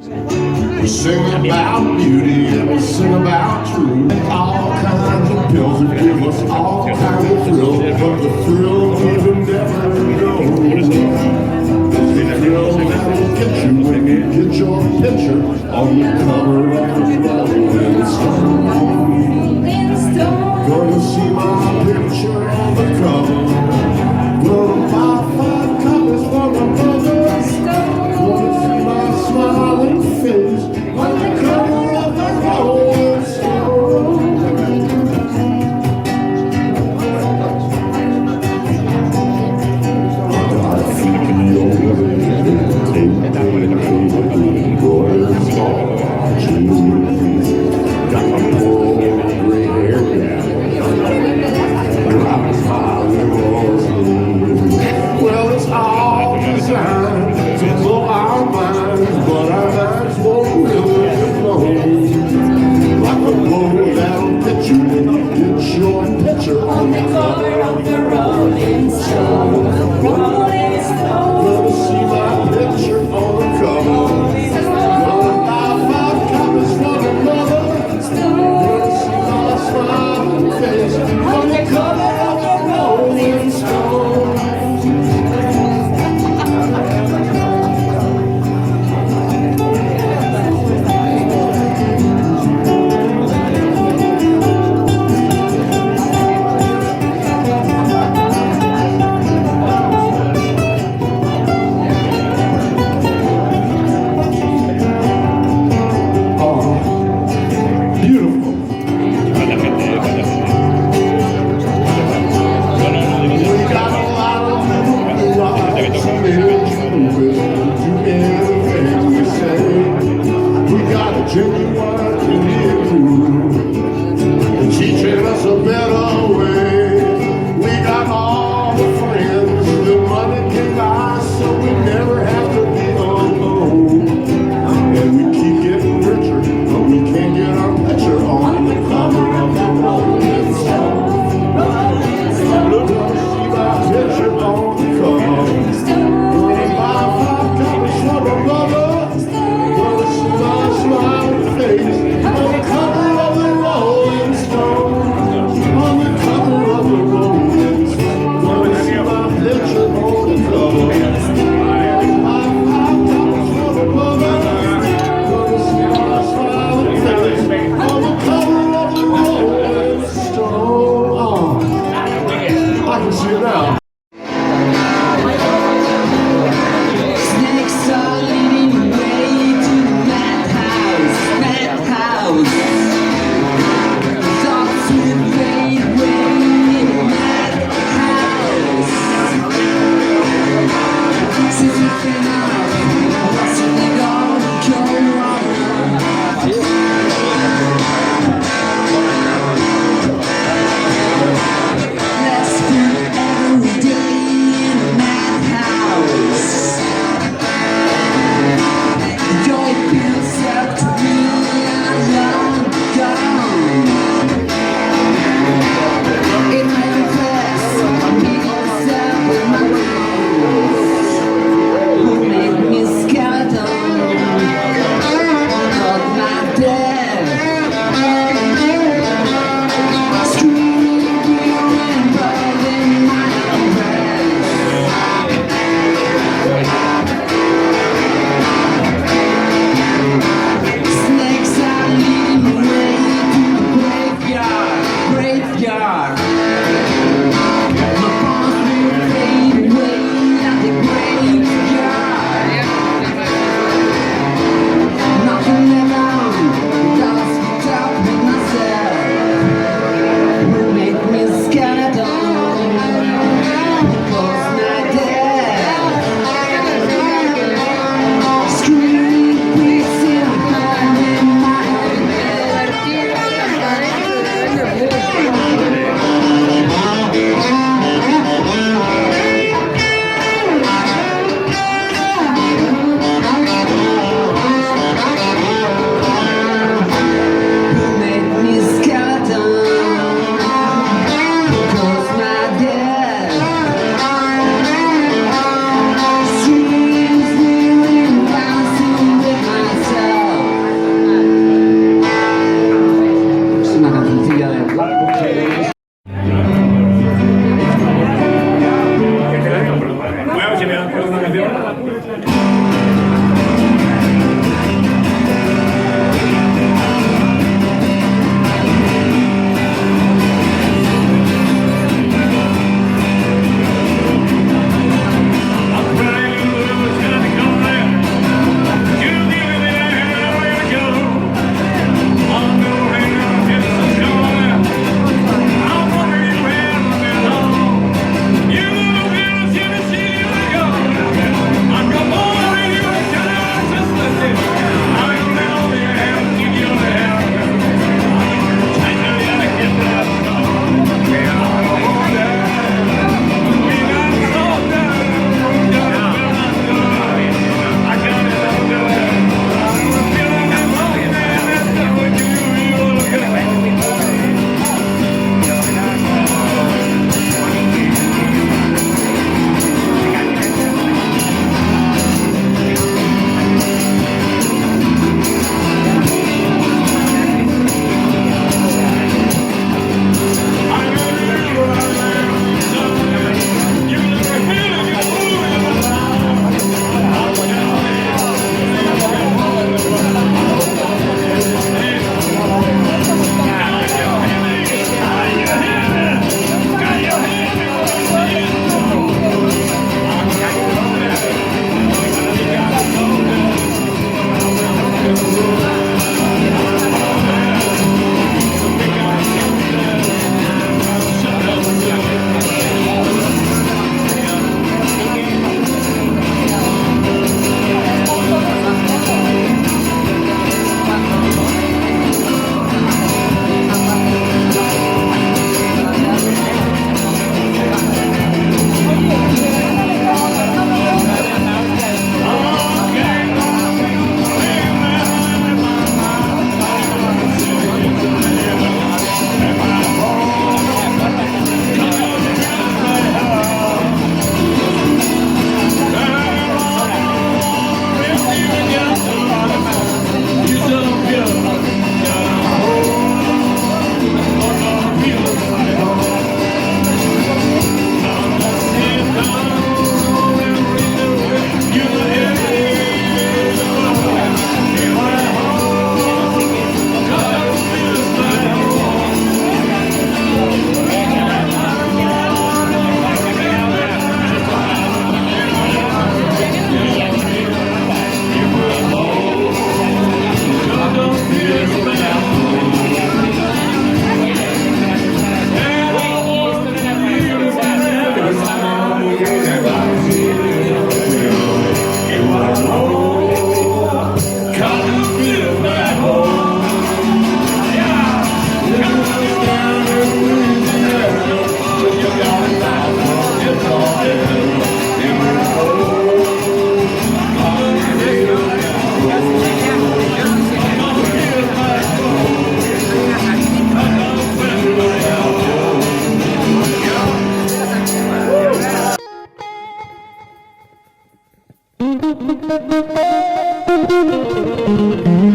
We sing about beauty and we sing about truth. All kinds of pills that give us all kinds of thrills, but the thrill you never know. The thrill that'll get you when you get your picture on the cover of the Rolling Stone. Gonna see my picture on the cover. Gonna buy 5 copies for my brother. Gonna see my smiling face on the cover of the Rolling Stone. I feel your got my poor gray hair down. Well, it's all designed to blow our minds, but our minds won't really blow. Like a blow that'll get you when you get your picture on the cover of the Rolling Stone. Rolling Stone. Gonna see my picture on the cover. Gonna buy 5 copies for the mother. Gonna see my smiling face on the cover of the Rolling Stone. Teaching us a better way. We got all the friends that money can buy, so we never have to be alone. And we keep getting richer, but we can't get our picture on the cover of the Rolling Stone. Look, see my picture on the cover. Gonna buy 5 copies for my mother. Gonna see my smiling face on the cover of the Rolling Stone. On the cover of the Rolling Stone. Gonna see my picture on the cover. Buy 5 copies for my mother. Gonna see my smiling face on the cover of the Rolling Stone. Oh, I can see it now. Snakes are leading the way to the madhouse, madhouse. Thoughts will fade away in the madhouse. Since we've been out, what's it gonna go wrong? Let's spend every day in the madhouse. Joy feels up to me, I'm long gone. In my class, I'm meeting myself with my rules. Thank you.